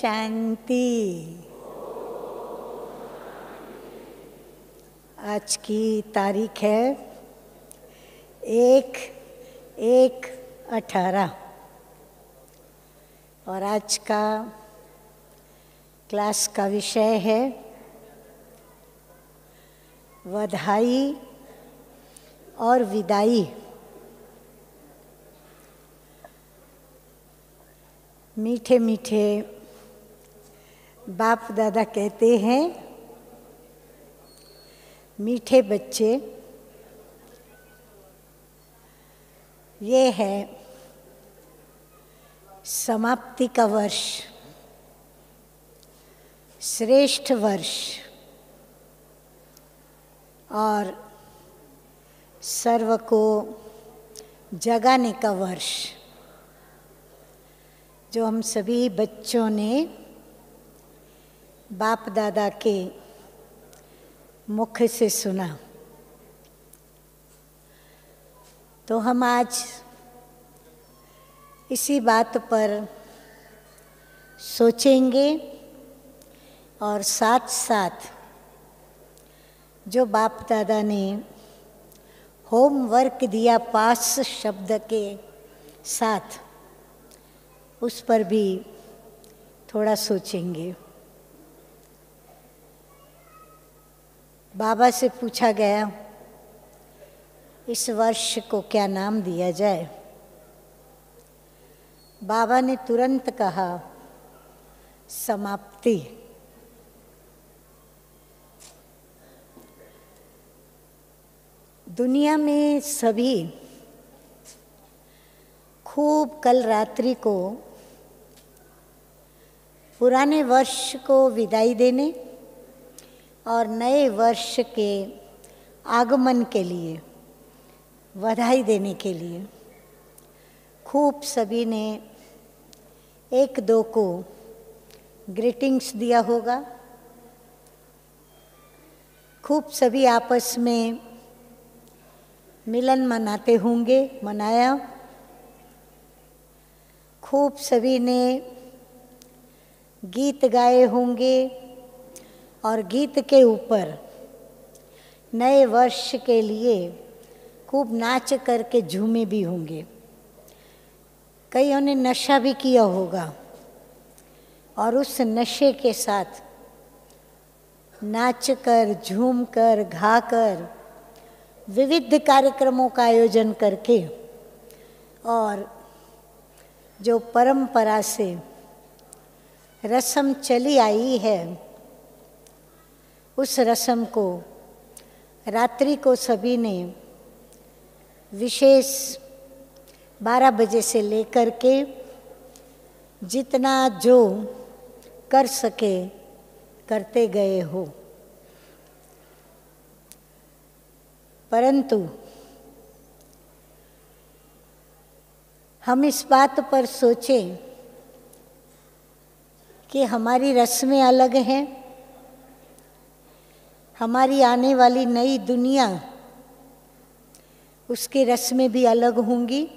शांति। आज की तारीख है 1/1/18 और आज का क्लास का विषय है बधाई और विदाई। मीठे मीठे बाप दादा कहते हैं, मीठे बच्चे, ये है समाप्ति का वर्ष, श्रेष्ठ वर्ष और सर्व को जगाने का वर्ष, जो हम सभी बच्चों ने बाप दादा के मुख से सुना। तो हम आज इसी बात पर सोचेंगे और साथ साथ जो बाप दादा ने होमवर्क दिया पास शब्द के साथ, उस पर भी थोड़ा सोचेंगे। बाबा से पूछा गया इस वर्ष को क्या नाम दिया जाए। बाबा ने तुरंत कहा समाप्ति। दुनिया में सभी खूब कल रात्रि को पुराने वर्ष को विदाई देने और नए वर्ष के आगमन के लिए बधाई देने के लिए खूब सभी ने एक दो को ग्रीटिंग्स दिया होगा। खूब सभी आपस में मिलन मनाते होंगे, मनाया। खूब सभी ने गीत गाए होंगे और गीत के ऊपर नए वर्ष के लिए खूब नाच करके झूमे भी होंगे। कईयों ने नशा भी किया होगा और उस नशे के साथ नाच कर, झूम कर, गा कर, विविध कार्यक्रमों का आयोजन करके और जो परंपरा से रस्म चली आई है, उस रस्म को रात्रि को सभी ने विशेष 12 बजे से लेकर के जितना जो कर सके करते गए हो। परंतु हम इस बात पर सोचें कि हमारी रस्में अलग हैं, हमारी आने वाली नई दुनिया, उसकी रस्में भी अलग होंगी।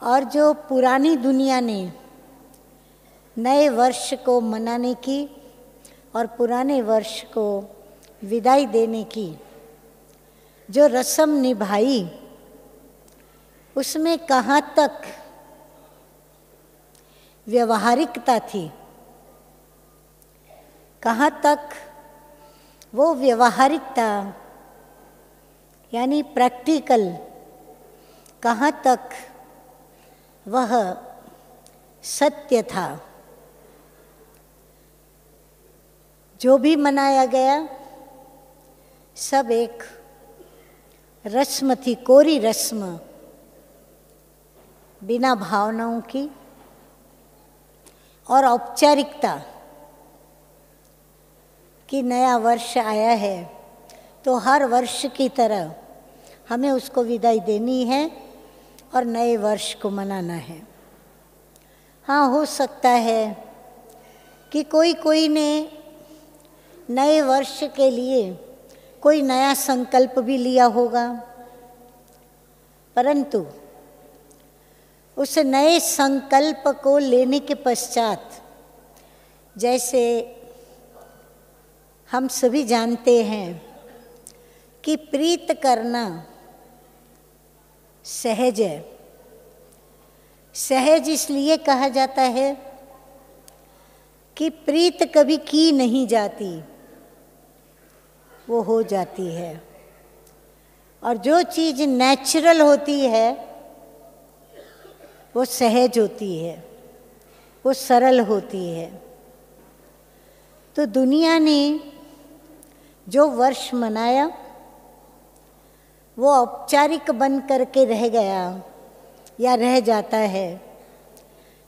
और जो पुरानी दुनिया ने नए वर्ष को मनाने की और पुराने वर्ष को विदाई देने की जो रस्म निभाई, उसमें कहाँ तक व्यवहारिकता थी, कहाँ तक वो व्यवहारिकता यानी प्रैक्टिकल, कहाँ तक वह सत्य था। जो भी मनाया गया सब एक रस्म थी, कोरी रस्म, बिना भावनाओं की और औपचारिकता कि नया वर्ष आया है तो हर वर्ष की तरह हमें उसको विदाई देनी है और नए वर्ष को मनाना है। हाँ, हो सकता है कि कोई ने नए वर्ष के लिए कोई नया संकल्प भी लिया होगा, परंतु उस नए संकल्प को लेने के पश्चात, जैसे हम सभी जानते हैं कि प्रीत करना सहज है। सहज इसलिए कहा जाता है कि प्रीत कभी की नहीं जाती, वो हो जाती है। और जो चीज़ नेचुरल होती है वो सहज होती है, वो सरल होती है। तो दुनिया ने जो वर्ष मनाया वो औपचारिक बन करके रह गया या रह जाता है,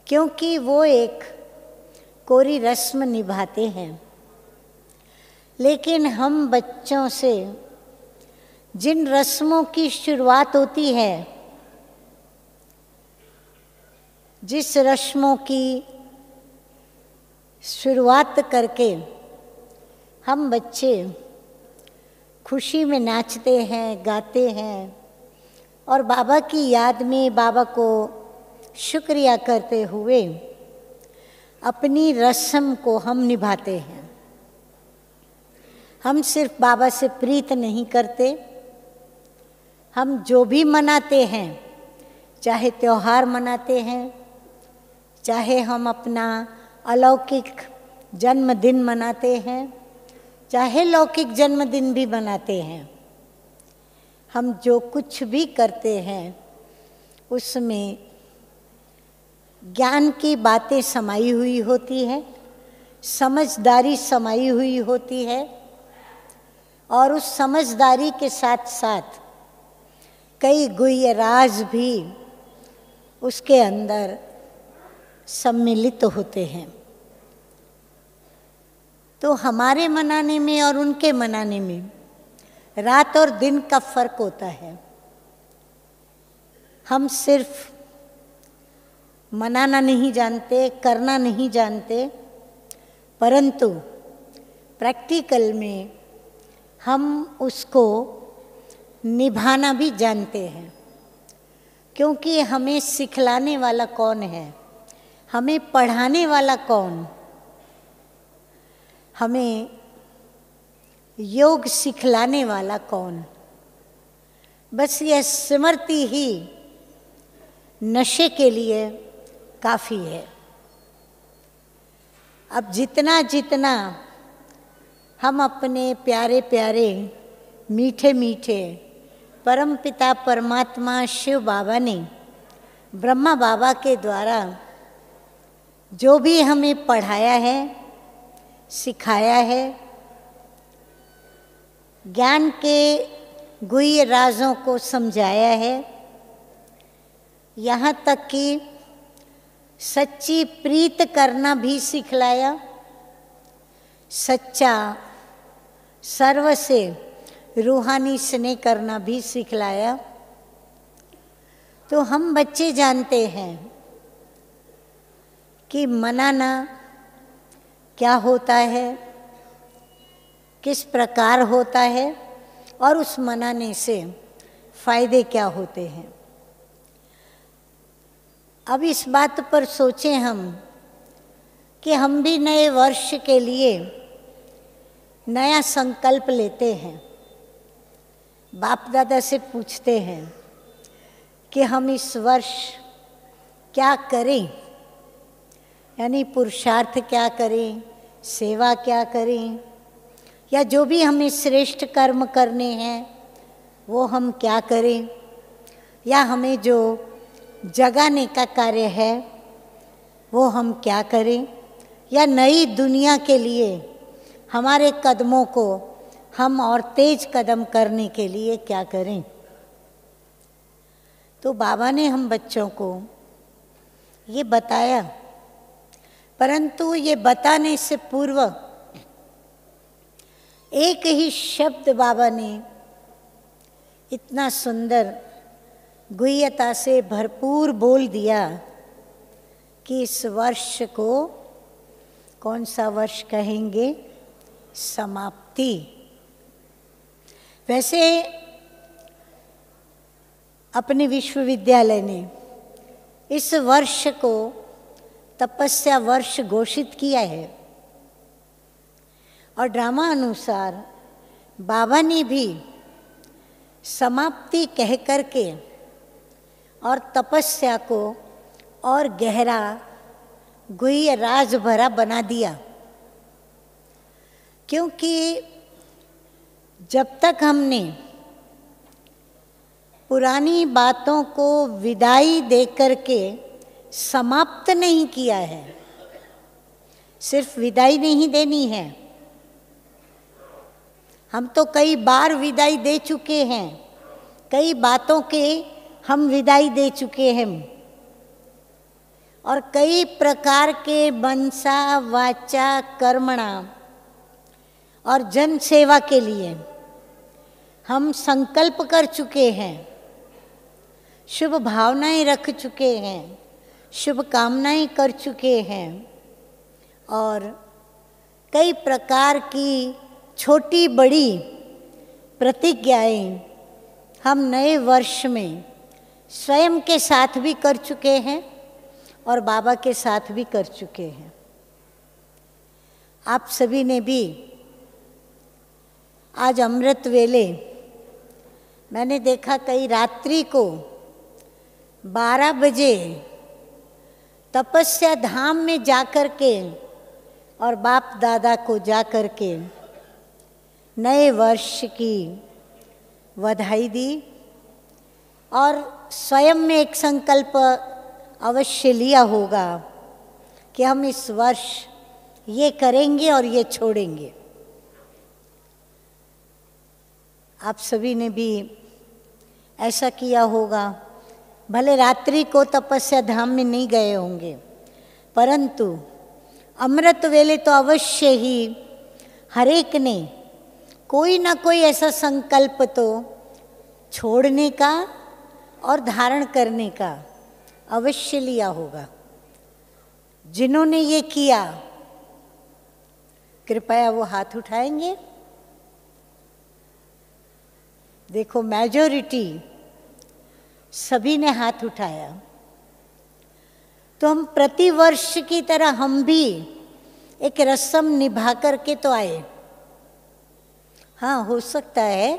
क्योंकि वो एक कोरी रस्म निभाते हैं। लेकिन हम बच्चों से जिन रस्मों की शुरुआत होती है, जिस रस्मों की शुरुआत करके हम बच्चे खुशी में नाचते हैं, गाते हैं और बाबा की याद में बाबा को शुक्रिया करते हुए अपनी रस्म को हम निभाते हैं। हम सिर्फ बाबा से प्रीत नहीं करते, हम जो भी मनाते हैं, चाहे त्योहार मनाते हैं, चाहे हम अपना अलौकिक जन्मदिन मनाते हैं, चाहे लौकिक जन्मदिन भी मनाते हैं, हम जो कुछ भी करते हैं उसमें ज्ञान की बातें समाई हुई होती है, समझदारी समाई हुई होती है और उस समझदारी के साथ साथ कई गुह्य राज भी उसके अंदर सम्मिलित होते हैं। तो हमारे मनाने में और उनके मनाने में रात और दिन का फर्क होता है। हम सिर्फ मनाना नहीं जानते, करना नहीं जानते, परंतु प्रैक्टिकल में हम उसको निभाना भी जानते हैं। क्योंकि हमें सिखलाने वाला कौन है, हमें पढ़ाने वाला कौन, हमें योग सिखलाने वाला कौन। बस यह स्मृति ही नशे के लिए काफ़ी है। अब जितना जितना हम अपने प्यारे प्यारे मीठे मीठे परमपिता परमात्मा शिव बाबा ने ब्रह्मा बाबा के द्वारा जो भी हमें पढ़ाया है, सिखाया है, ज्ञान के गुह्य राजों को समझाया है, यहाँ तक कि सच्ची प्रीत करना भी सिखलाया, सच्चा सर्व से रूहानी स्नेह करना भी सिखलाया। तो हम बच्चे जानते हैं कि मनाना क्या होता है, किस प्रकार होता है और उस मनाने से फायदे क्या होते हैं। अब इस बात पर सोचें हम कि हम भी नए वर्ष के लिए नया संकल्प लेते हैं, बाप दादा से पूछते हैं कि हम इस वर्ष क्या करें, यानी पुरुषार्थ क्या करें, सेवा क्या करें, या जो भी हमें श्रेष्ठ कर्म करने हैं वो हम क्या करें, या हमें जो जगाने का कार्य है वो हम क्या करें, या नई दुनिया के लिए हमारे कदमों को हम और तेज कदम करने के लिए क्या करें। तो बाबा ने हम बच्चों को ये बताया, परंतु ये बताने से पूर्व एक ही शब्द बाबा ने इतना सुंदर गुह्यता से भरपूर बोल दिया कि इस वर्ष को कौन सा वर्ष कहेंगे, समाप्ति। वैसे अपने विश्वविद्यालय ने इस वर्ष को तपस्या वर्ष घोषित किया है और ड्रामा अनुसार बाबा ने भी समाप्ति कह करके और तपस्या को और गहरा गुह्य राज भरा बना दिया। क्योंकि जब तक हमने पुरानी बातों को विदाई दे करके समाप्त नहीं किया है, सिर्फ विदाई नहीं देनी है, हम तो कई बार विदाई दे चुके हैं, कई बातों के हम विदाई दे चुके हैं और कई प्रकार के मनसा वाचा कर्मणा और जन सेवा के लिए हम संकल्प कर चुके हैं, शुभ भावनाएं रख चुके हैं, शुभ कामनाएं कर चुके हैं और कई प्रकार की छोटी बड़ी प्रतिज्ञाएं हम नए वर्ष में स्वयं के साथ भी कर चुके हैं और बाबा के साथ भी कर चुके हैं। आप सभी ने भी आज अमृत वेले मैंने देखा कई रात्रि को 12 बजे तपस्या धाम में जाकर के और बाप दादा को जाकर के नए वर्ष की बधाई दी और स्वयं में एक संकल्प अवश्य लिया होगा कि हम इस वर्ष ये करेंगे और ये छोड़ेंगे। आप सभी ने भी ऐसा किया होगा, भले रात्रि को तपस्या धाम में नहीं गए होंगे, परंतु अमृत वेले तो अवश्य ही हर एक ने कोई ना कोई ऐसा संकल्प तो छोड़ने का और धारण करने का अवश्य लिया होगा। जिन्होंने ये किया कृपया वो हाथ उठाएंगे। देखो मेजॉरिटी सभी ने हाथ उठाया। तो हम प्रति वर्ष की तरह हम भी एक रस्म निभा करके तो आए। हाँ, हो सकता है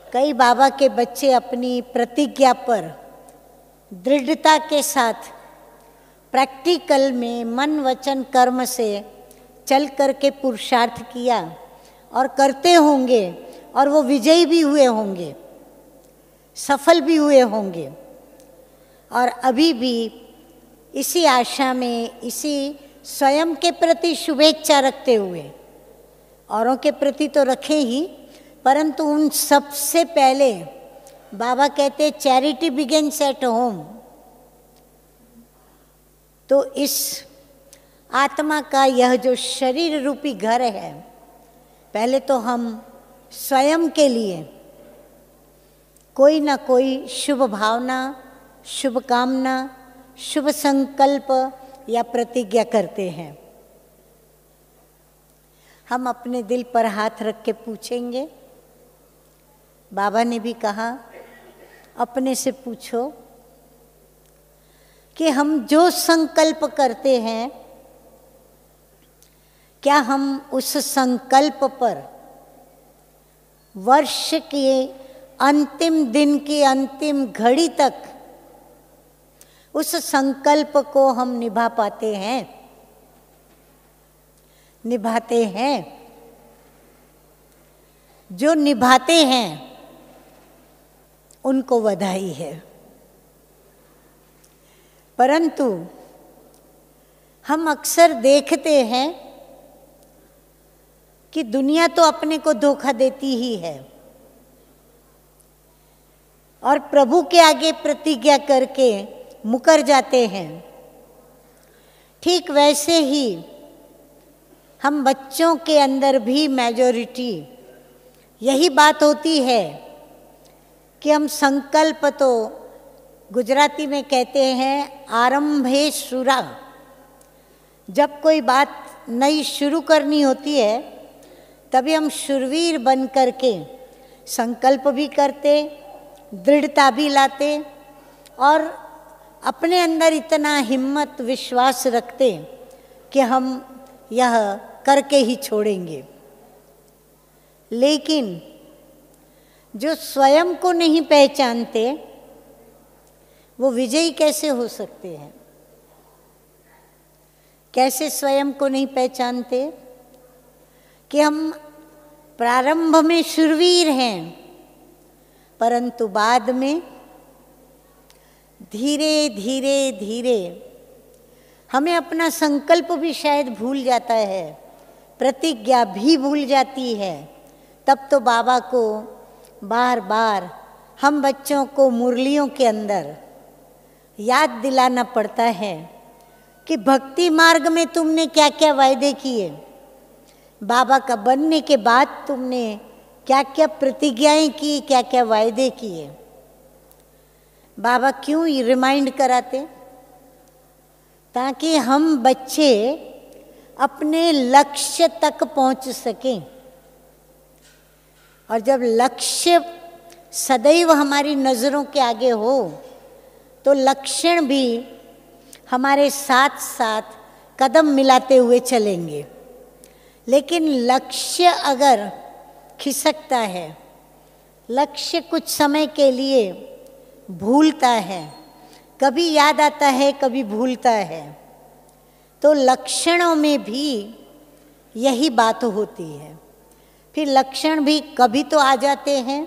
कई बाबा के बच्चे अपनी प्रतिज्ञा पर दृढ़ता के साथ प्रैक्टिकल में मन वचन कर्म से चल करके पुरुषार्थ किया और करते होंगे और वो विजयी भी हुए होंगे, सफल भी हुए होंगे। और अभी भी इसी आशा में, इसी स्वयं के प्रति शुभेच्छा रखते हुए, औरों के प्रति तो रखे ही, परंतु उन सबसे पहले बाबा कहते चैरिटी बिगिंस एट होम। तो इस आत्मा का यह जो शरीर रूपी घर है, पहले तो हम स्वयं के लिए कोई ना कोई शुभ भावना, शुभ कामना, शुभ संकल्प या प्रतिज्ञा करते हैं। हम अपने दिल पर हाथ रख के पूछेंगे। बाबा ने भी कहा अपने से पूछो कि हम जो संकल्प करते हैं, क्या हम उस संकल्प पर वर्ष के अंतिम दिन की अंतिम घड़ी तक उस संकल्प को हम निभा पाते हैं, निभाते हैं? जो निभाते हैं उनको बधाई है। परंतु हम अक्सर देखते हैं कि दुनिया तो अपने को धोखा देती ही है और प्रभु के आगे प्रतिज्ञा करके मुकर जाते हैं। ठीक वैसे ही हम बच्चों के अंदर भी मेजॉरिटी यही बात होती है कि हम संकल्प तो गुजराती में कहते हैं आरंभे शुरा। जब कोई बात नई शुरू करनी होती है तभी हम शूरवीर बन करके संकल्प भी करते, दृढ़ता भी लाते और अपने अंदर इतना हिम्मत विश्वास रखते कि हम यह करके ही छोड़ेंगे। लेकिन जो स्वयं को नहीं पहचानते वो विजयी कैसे हो सकते हैं? कैसे स्वयं को नहीं पहचानते? कि हम प्रारंभ में शूरवीर हैं, परंतु बाद में धीरे धीरे धीरे हमें अपना संकल्प भी शायद भूल जाता है, प्रतिज्ञा भी भूल जाती है। तब तो बाबा को बार बार हम बच्चों को मुरलियों के अंदर याद दिलाना पड़ता है कि भक्ति मार्ग में तुमने क्या क्या वायदे किए, बाबा का बनने के बाद तुमने क्या क्या प्रतिज्ञाएं की, क्या क्या वायदे किए। बाबा क्यों रिमाइंड कराते? ताकि हम बच्चे अपने लक्ष्य तक पहुंच सकें। और जब लक्ष्य सदैव हमारी नज़रों के आगे हो तो लक्षण भी हमारे साथ साथ कदम मिलाते हुए चलेंगे। लेकिन लक्ष्य अगर खिसकता है, लक्ष्य कुछ समय के लिए भूलता है, कभी याद आता है कभी भूलता है, तो लक्षणों में भी यही बात होती है। फिर लक्षण भी कभी तो आ जाते हैं,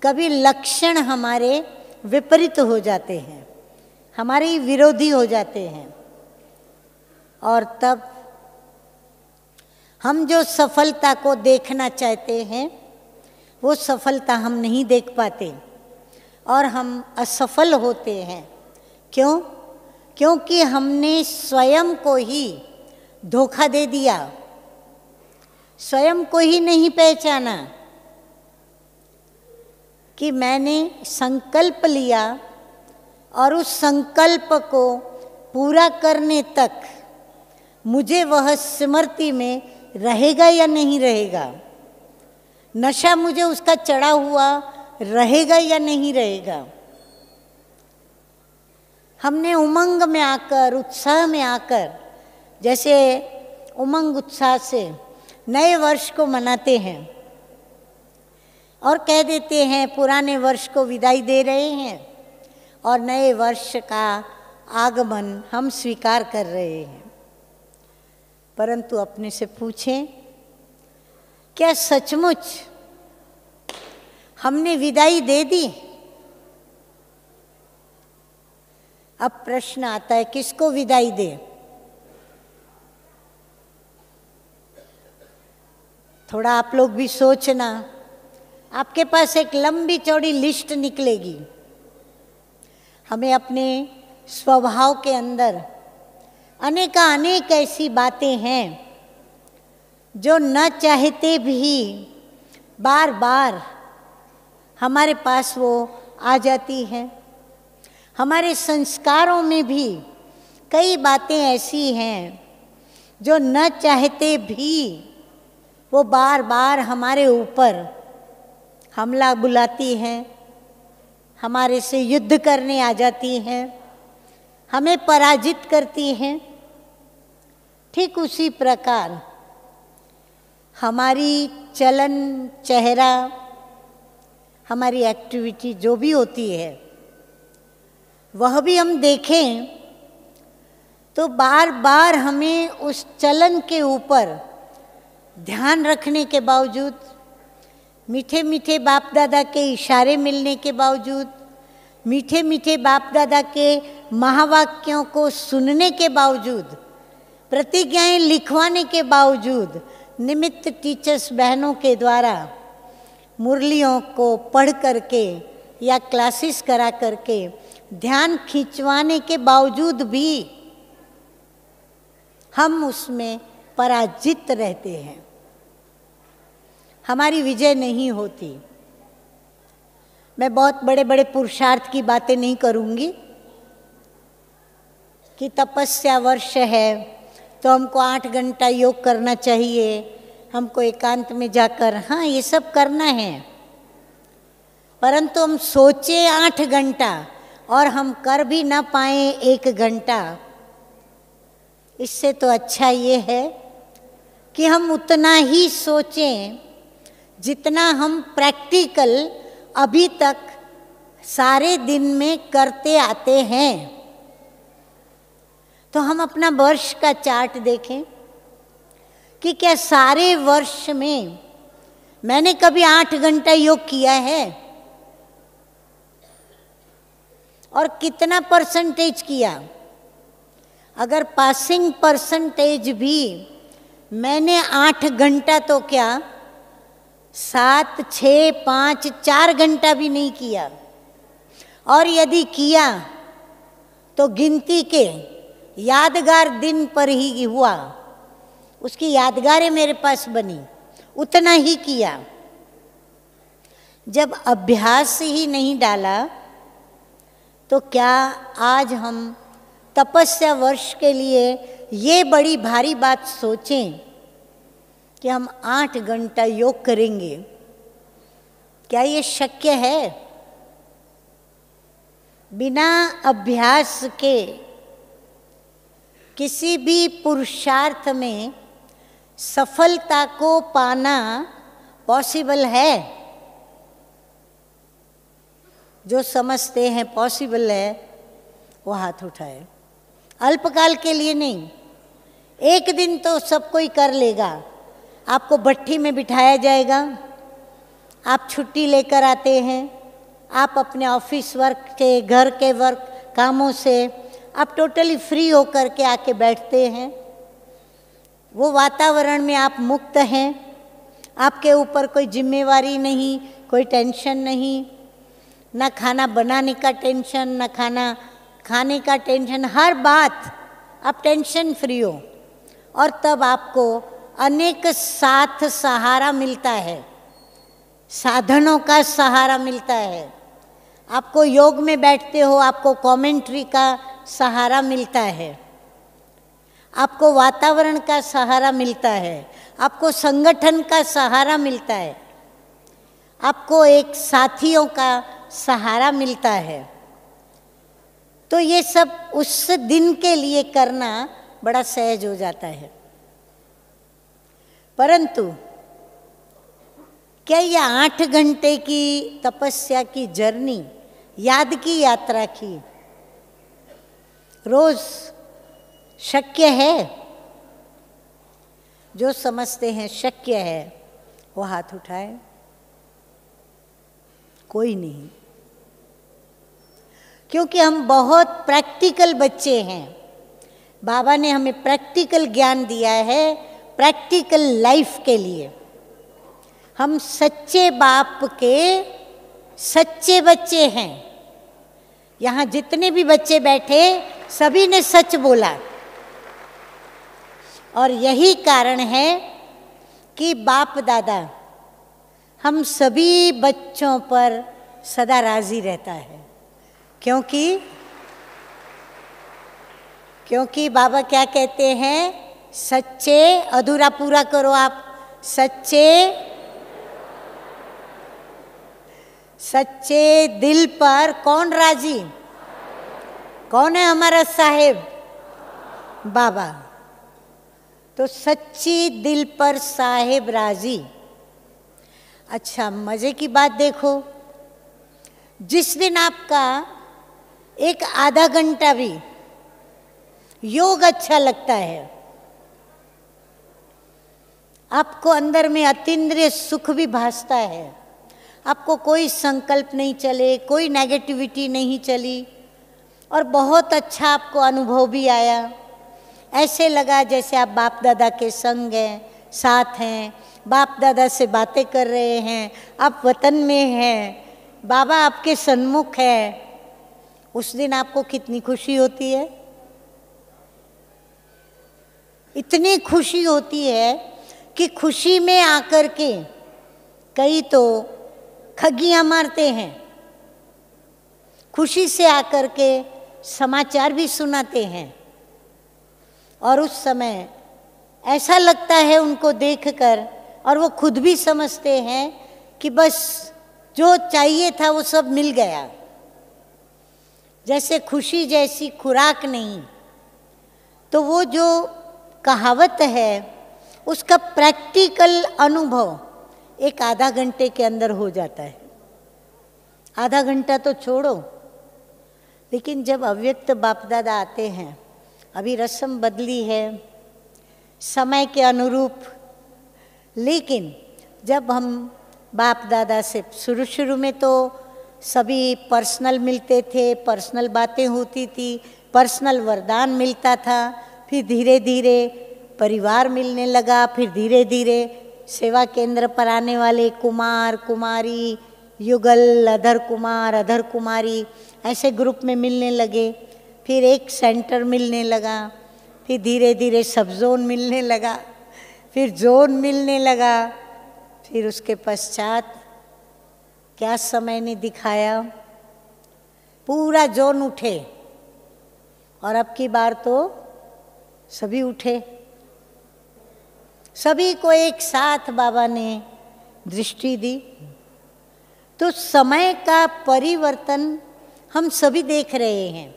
कभी लक्षण हमारे विपरीत हो जाते हैं, हमारे विरोधी हो जाते हैं। और तब हम जो सफलता को देखना चाहते हैं वो सफलता हम नहीं देख पाते और हम असफल होते हैं। क्यों? क्योंकि हमने स्वयं को ही धोखा दे दिया, स्वयं को ही नहीं पहचाना कि मैंने संकल्प लिया और उस संकल्प को पूरा करने तक मुझे वह स्मृति में रहेगा या नहीं रहेगा, नशा मुझे उसका चढ़ा हुआ रहेगा या नहीं रहेगा। हमने उमंग में आकर, उत्साह में आकर, जैसे उमंग उत्साह से नए वर्ष को मनाते हैं और कह देते हैं पुराने वर्ष को विदाई दे रहे हैं और नए वर्ष का आगमन हम स्वीकार कर रहे हैं। परंतु अपने से पूछें, क्या सचमुच हमने विदाई दे दी? अब प्रश्न आता है किसको विदाई दे? थोड़ा आप लोग भी सोचना, आपके पास एक लंबी चौड़ी लिस्ट निकलेगी। हमें अपने स्वभाव के अंदर अनेक ऐसी बातें हैं जो न चाहते भी बार बार हमारे पास वो आ जाती हैं। हमारे संस्कारों में भी कई बातें ऐसी हैं जो न चाहते भी वो बार बार हमारे ऊपर हमला बुलाती हैं, हमारे से युद्ध करने आ जाती हैं, हमें पराजित करती हैं। ठीक उसी प्रकार हमारी चलन चेहरा, हमारी एक्टिविटी जो भी होती है वह भी हम देखें तो बार बार हमें उस चलन के ऊपर ध्यान रखने के बावजूद, मीठे मीठे बाप दादा के इशारे मिलने के बावजूद, मीठे मीठे बाप दादा के महावाक्यों को सुनने के बावजूद, प्रतिज्ञाएं लिखवाने के बावजूद, निमित्त टीचर्स बहनों के द्वारा मुरलियों को पढ़ करके या क्लासेस करा करके ध्यान खिंचवाने के बावजूद भी हम उसमें पराजित रहते हैं, हमारी विजय नहीं होती। मैं बहुत बड़े बड़े पुरुषार्थ की बातें नहीं करूंगी कि तपस्या वर्ष है तो हमको 8 घंटा योग करना चाहिए, हमको एकांत में जाकर, हाँ ये सब करना है, परंतु हम सोचे 8 घंटा और हम कर भी ना पाए 1 घंटा, इससे तो अच्छा ये है कि हम उतना ही सोचें जितना हम प्रैक्टिकल अभी तक सारे दिन में करते आते हैं। तो हम अपना वर्ष का चार्ट देखें कि क्या सारे वर्ष में मैंने कभी 8 घंटा योग किया है और कितना परसेंटेज किया। अगर पासिंग परसेंटेज भी मैंने 8 घंटा तो क्या 7, 6, 5, 4 घंटा भी नहीं किया, और यदि किया तो गिनती के यादगार दिन पर ही हुआ, उसकी यादगारें मेरे पास बनी, उतना ही किया। जब अभ्यास ही नहीं डाला तो क्या आज हम तपस्या वर्ष के लिए ये बड़ी भारी बात सोचें कि हम 8 घंटा योग करेंगे? क्या ये शक्य है? बिना अभ्यास के किसी भी पुरुषार्थ में सफलता को पाना पॉसिबल है? जो समझते हैं पॉसिबल है वो हाथ उठाए। अल्पकाल के लिए नहीं, एक दिन तो सब कोई कर लेगा। आपको भट्ठी में बिठाया जाएगा, आप छुट्टी लेकर आते हैं, आप अपने ऑफिस वर्क के, घर के वर्क कामों से आप टोटली फ्री होकर के आके बैठते हैं। वो वातावरण में आप मुक्त हैं, आपके ऊपर कोई जिम्मेवारी नहीं, कोई टेंशन नहीं, ना खाना बनाने का टेंशन, ना खाना खाने का टेंशन, हर बात आप टेंशन फ्री हो। और तब आपको अनेक साथ सहारा मिलता है, साधनों का सहारा मिलता है। आपको योग में बैठते हो, आपको कमेंट्री का सहारा मिलता है, आपको वातावरण का सहारा मिलता है, आपको संगठन का सहारा मिलता है, आपको एक साथियों का सहारा मिलता है। तो ये सब उस दिन के लिए करना बड़ा सहज हो जाता है। परंतु क्या ये 8 घंटे की तपस्या की जर्नी, याद की यात्रा की, रोज शक्य है? जो समझते हैं शक्य है वो हाथ उठाए। कोई नहीं, क्योंकि हम बहुत प्रैक्टिकल बच्चे हैं। बाबा ने हमें प्रैक्टिकल ज्ञान दिया है, प्रैक्टिकल लाइफ के लिए। हम सच्चे बाप के सच्चे बच्चे हैं। यहाँ जितने भी बच्चे बैठे सभी ने सच बोला, और यही कारण है कि बाप दादा हम सभी बच्चों पर सदा राजी रहता है। क्योंकि बाबा क्या कहते हैं? सच्चे, अधूरा पूरा करो आप, सच्चे दिल पर कौन राजी? कौन है हमारा साहेब? बाबा। तो सच्ची दिल पर साहेब राजी। अच्छा, मजे की बात देखो, जिस दिन आपका एक आधा घंटा भी योग अच्छा लगता है, आपको अंदर में अतीन्द्रिय सुख भी भासता है, आपको कोई संकल्प नहीं चले, कोई नेगेटिविटी नहीं चली, और बहुत अच्छा आपको अनुभव भी आया। ऐसे लगा जैसे आप बाप दादा के संग हैं, साथ हैं, बाप दादा से बातें कर रहे हैं, आप वतन में हैं, बाबा आपके सन्मुख है। उस दिन आपको कितनी खुशी होती है? इतनी खुशी होती है कि खुशी में आकर के कई तो खगियां मारते हैं, खुशी से आकर के समाचार भी सुनाते हैं, और उस समय ऐसा लगता है उनको देखकर, और वो खुद भी समझते हैं कि बस जो चाहिए था वो सब मिल गया। जैसे खुशी जैसी खुराक नहीं, तो वो जो कहावत है उसका प्रैक्टिकल अनुभव एक आधा घंटे के अंदर हो जाता है। आधा घंटा तो छोड़ो, लेकिन जब अव्यक्त बाप दादा आते हैं, अभी रस्म बदली है समय के अनुरूप, लेकिन जब हम बाप दादा से शुरू में तो सभी पर्सनल मिलते थे, पर्सनल बातें होती थी, पर्सनल वरदान मिलता था, फिर धीरे धीरे परिवार मिलने लगा, फिर धीरे धीरे सेवा केंद्र पर आने वाले कुमार कुमारी, युगल, अधर कुमार, अधर कुमारी, ऐसे ग्रुप में मिलने लगे, फिर एक सेंटर मिलने लगा, फिर धीरे धीरे सब जोन मिलने लगा, फिर जोन मिलने लगा, फिर उसके पश्चात क्या समय ने दिखाया, पूरा जोन उठे, और अब की बार तो सभी उठे, सभी को एक साथ बाबा ने दृष्टि दी। तो समय का परिवर्तन हम सभी देख रहे हैं,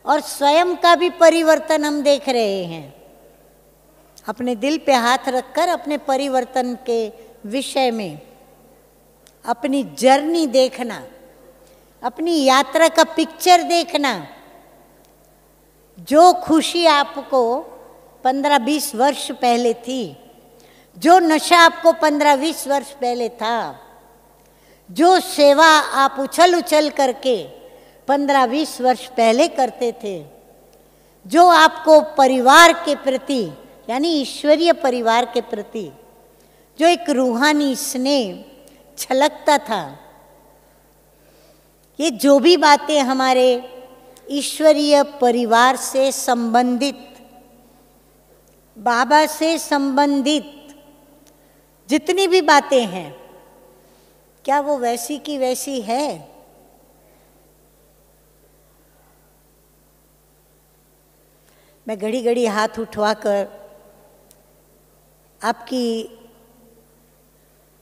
और स्वयं का भी परिवर्तन हम देख रहे हैं। अपने दिल पे हाथ रखकर अपने परिवर्तन के विषय में अपनी जर्नी देखना, अपनी यात्रा का पिक्चर देखना। जो खुशी आपको 15-20 वर्ष पहले थी, जो नशा आपको 15-20 वर्ष पहले था, जो सेवा आप उछल उछल करके 15-20 वर्ष पहले करते थे, जो आपको परिवार के प्रति यानी ईश्वरीय परिवार के प्रति जो एक रूहानी स्नेह छलकता था, ये जो भी बातें हमारे ईश्वरीय परिवार से संबंधित, बाबा से संबंधित जितनी भी बातें हैं, क्या वो वैसी की वैसी है? मैं घड़ी घड़ी हाथ उठवाकर आपकी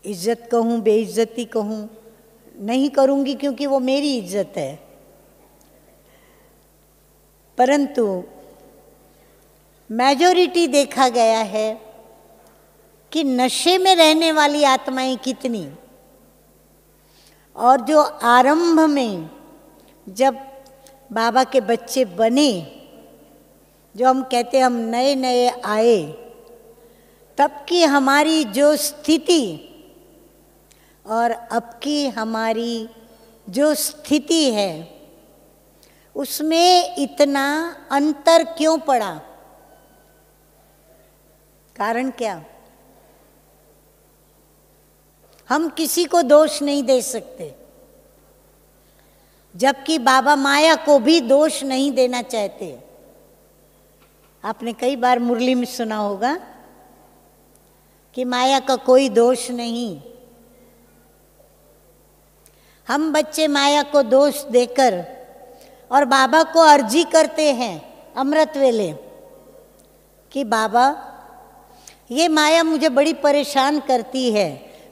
इज्जत कहूँ, बेइज्जती कहूँ, नहीं करूँगी, क्योंकि वो मेरी इज्जत है। परंतु मेजॉरिटी देखा गया है कि नशे में रहने वाली आत्माएं कितनी, और जो आरंभ में जब बाबा के बच्चे बने, जो हम कहते हम नए नए आए, तब की हमारी जो स्थिति और अब की हमारी जो स्थिति है, उसमें इतना अंतर क्यों पड़ा? कारण क्या? हम किसी को दोष नहीं दे सकते, जबकि बाबा माया को भी दोष नहीं देना चाहते। आपने कई बार मुरली में सुना होगा कि माया का कोई दोष नहीं। हम बच्चे माया को दोष देकर और बाबा को अर्जी करते हैं अमृत वेले कि बाबा ये माया मुझे बड़ी परेशान करती है,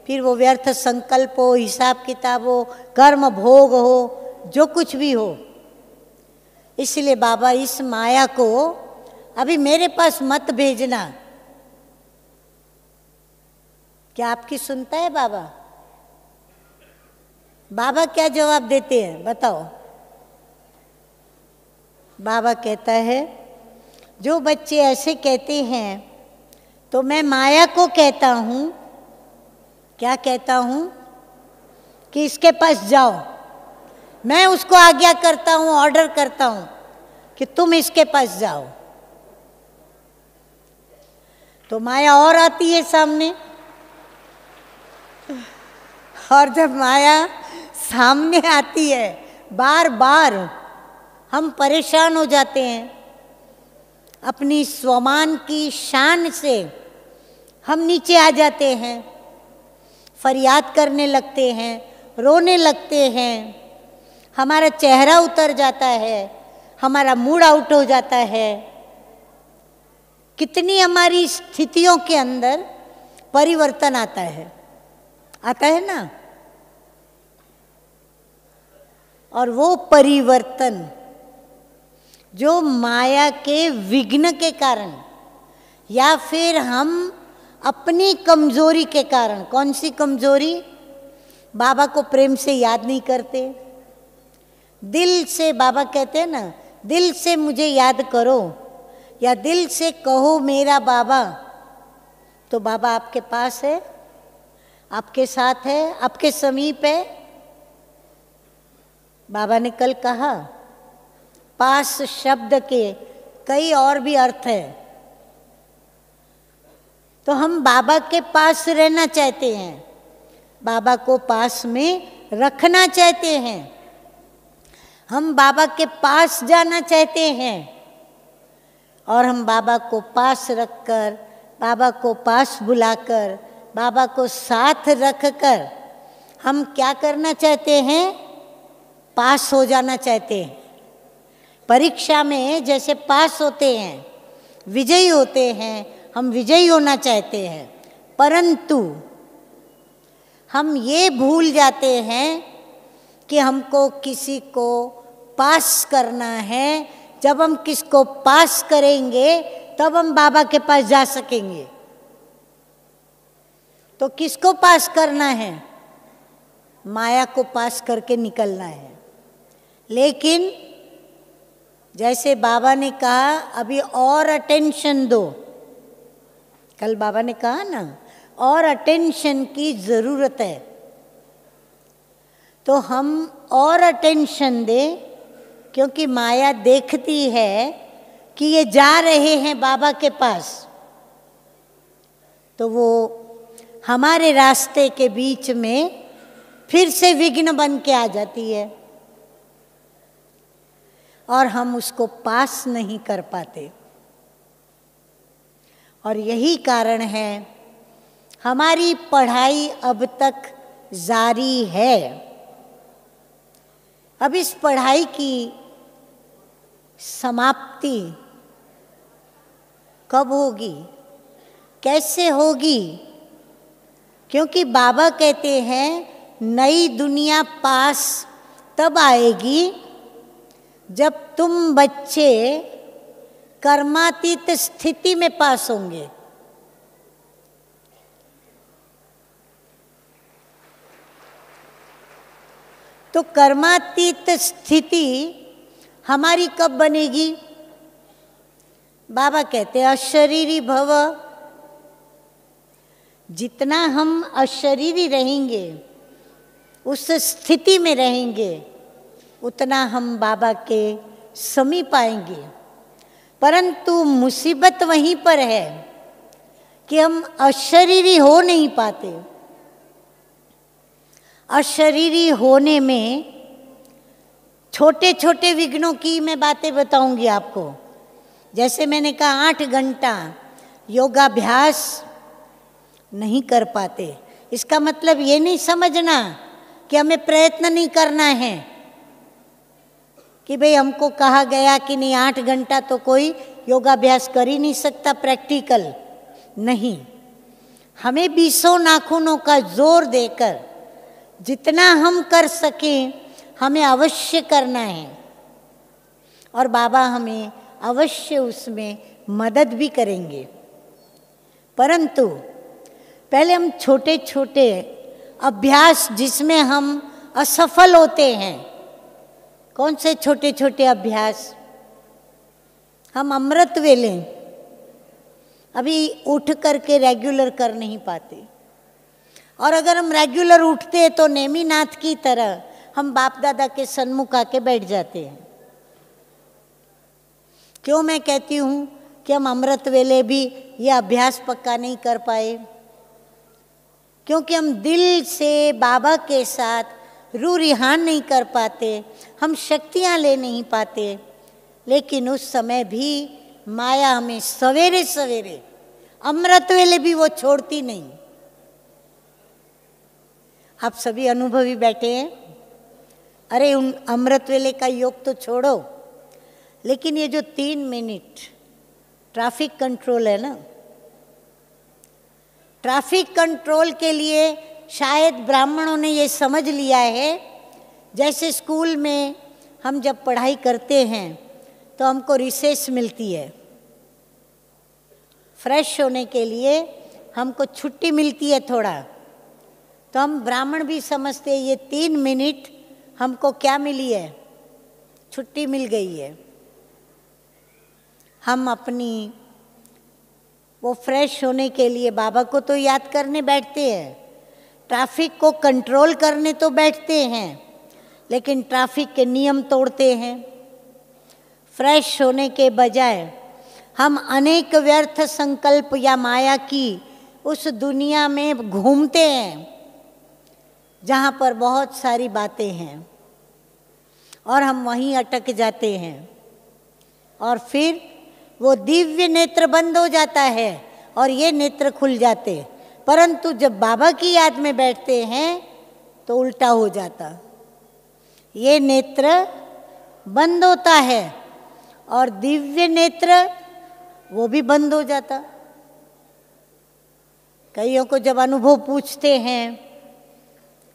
फिर वो व्यर्थ संकल्प हो, हिसाब किताब हो, कर्म भोग हो, जो कुछ भी हो, इसलिए बाबा इस माया को अभी मेरे पास मत भेजना। क्या आपकी सुनता है बाबा? बाबा क्या जवाब देते हैं बताओ? बाबा कहता है जो बच्चे ऐसे कहते हैं तो मैं माया को कहता हूँ, क्या कहता हूँ कि इसके पास जाओ। मैं उसको आज्ञा करता हूँ, ऑर्डर करता हूँ कि तुम इसके पास जाओ। तो माया और आती है सामने, और जब माया सामने आती है बार बार हम परेशान हो जाते हैं। अपनी स्वमान की शान से हम नीचे आ जाते हैं, फरियाद करने लगते हैं, रोने लगते हैं, हमारा चेहरा उतर जाता है, हमारा मूड आउट हो जाता है। कितनी हमारी स्थितियों के अंदर परिवर्तन आता है ना? और वो परिवर्तन जो माया के विघ्न के कारण या फिर हम अपनी कमजोरी के कारण। कौन सी कमजोरी? बाबा को प्रेम से याद नहीं करते। दिल से बाबा कहते हैं ना, दिल से मुझे याद करो या दिल से कहो मेरा बाबा, तो बाबा आपके पास है, आपके साथ है, आपके समीप है। बाबा ने कल कहा पास शब्द के कई और भी अर्थ है। तो हम बाबा के पास रहना चाहते हैं, बाबा को पास में रखना चाहते हैं, हम बाबा के पास जाना चाहते हैं। और हम बाबा को पास रखकर, बाबा को पास बुलाकर, बाबा को साथ रखकर हम क्या करना चाहते हैं? पास हो जाना चाहते हैं। परीक्षा में जैसे पास होते हैं, विजयी होते हैं, हम विजयी होना चाहते हैं। परंतु हम ये भूल जाते हैं कि हमको किसी को पास करना है। जब हम किसको पास करेंगे तब हम बाबा के पास जा सकेंगे। तो किसको पास करना है? माया को पास करके निकलना है। लेकिन जैसे बाबा ने कहा अभी और अटेंशन दो, कल बाबा ने कहा ना और अटेंशन की ज़रूरत है, तो हम और अटेंशन दें, क्योंकि माया देखती है कि ये जा रहे हैं बाबा के पास, तो वो हमारे रास्ते के बीच में फिर से विघ्न बन के आ जाती है और हम उसको पास नहीं कर पाते। और यही कारण है हमारी पढ़ाई अब तक जारी है। अब इस पढ़ाई की समाप्ति कब होगी, कैसे होगी? क्योंकि बाबा कहते हैं नई दुनिया पास तब आएगी जब तुम बच्चे कर्मातीत स्थिति में पास होंगे। तो कर्मातीत स्थिति हमारी कब बनेगी? बाबा कहते हैं अशरीरी भव। जितना हम अशरीरी रहेंगे, उस स्थिति में रहेंगे, उतना हम बाबा के समीप आएंगे। परंतु मुसीबत वहीं पर है कि हम अशरीरी हो नहीं पाते। अशरीरी होने में छोटे छोटे विघ्नों की मैं बातें बताऊंगी आपको। जैसे मैंने कहा 8 घंटा योगाभ्यास नहीं कर पाते, इसका मतलब ये नहीं समझना कि हमें प्रयत्न नहीं करना है, कि भाई हमको कहा गया कि नहीं 8 घंटा तो कोई योगाभ्यास कर ही नहीं सकता प्रैक्टिकल। नहीं, हमें 20 नाखूनों का जोर देकर जितना हम कर सकें हमें अवश्य करना है, और बाबा हमें अवश्य उसमें मदद भी करेंगे। परंतु पहले हम छोटे छोटे अभ्यास जिसमें हम असफल होते हैं, कौन से छोटे छोटे अभ्यास? हम अमृत वेले अभी उठ करके रेगुलर कर नहीं पाते, और अगर हम रेगुलर उठते तो नेमीनाथ की तरह हम बाप दादा के सन्मुख आके बैठ जाते हैं। क्यों मैं कहती हूँ कि हम अमृत वेले भी ये अभ्यास पक्का नहीं कर पाए? क्योंकि हम दिल से बाबा के साथ रूह रिहान नहीं कर पाते, हम शक्तियाँ ले नहीं पाते। लेकिन उस समय भी माया हमें सवेरे सवेरे अमृत वेले भी वो छोड़ती नहीं। आप सभी अनुभवी बैठे हैं, अरे उन अमृत वेले का योग तो छोड़ो, लेकिन ये जो 3 मिनट ट्रैफिक कंट्रोल है ना, ट्रैफिक कंट्रोल के लिए शायद ब्राह्मणों ने ये समझ लिया है। जैसे स्कूल में हम जब पढ़ाई करते हैं तो हमको रिसेस मिलती है, फ्रेश होने के लिए हमको छुट्टी मिलती है थोड़ा। तो हम ब्राह्मण भी समझते हैं ये 3 मिनट हमको क्या मिली है, छुट्टी मिल गई है। हम अपनी वो फ्रेश होने के लिए बाबा को तो याद करने बैठते हैं, ट्रैफिक को कंट्रोल करने तो बैठते हैं, लेकिन ट्रैफिक के नियम तोड़ते हैं। फ्रेश होने के बजाय हम अनेक व्यर्थ संकल्प या माया की उस दुनिया में घूमते हैं जहाँ पर बहुत सारी बातें हैं, और हम वहीं अटक जाते हैं। और फिर वो दिव्य नेत्र बंद हो जाता है और ये नेत्र खुल जाते, परंतु जब बाबा की याद में बैठते हैं तो उल्टा हो जाता, ये नेत्र बंद होता है और दिव्य नेत्र वो भी बंद हो जाता। कईयों को जब अनुभव पूछते हैं